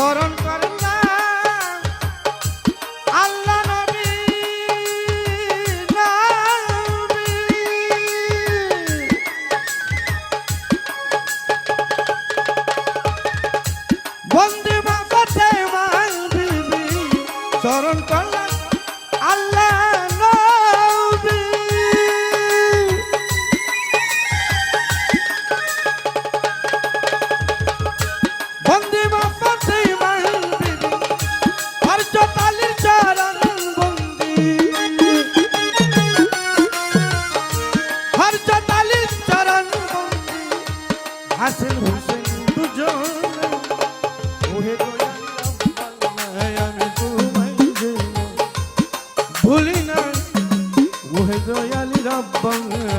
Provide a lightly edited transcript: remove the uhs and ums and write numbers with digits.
স্মরণ করলাম আল্লাহ নবী নবী বন্দে মাতে মানবি স্মরণ করলাম আল্লাহ নবী বন্দে মাতে মানবি হরজ তালির চরণ বন্দি হরজ তালির চরণ বন্দি হাসিল হুসেন দুজন ওহে আমি তোমায় ভুলি না ওহে দয়ালি রব্বানা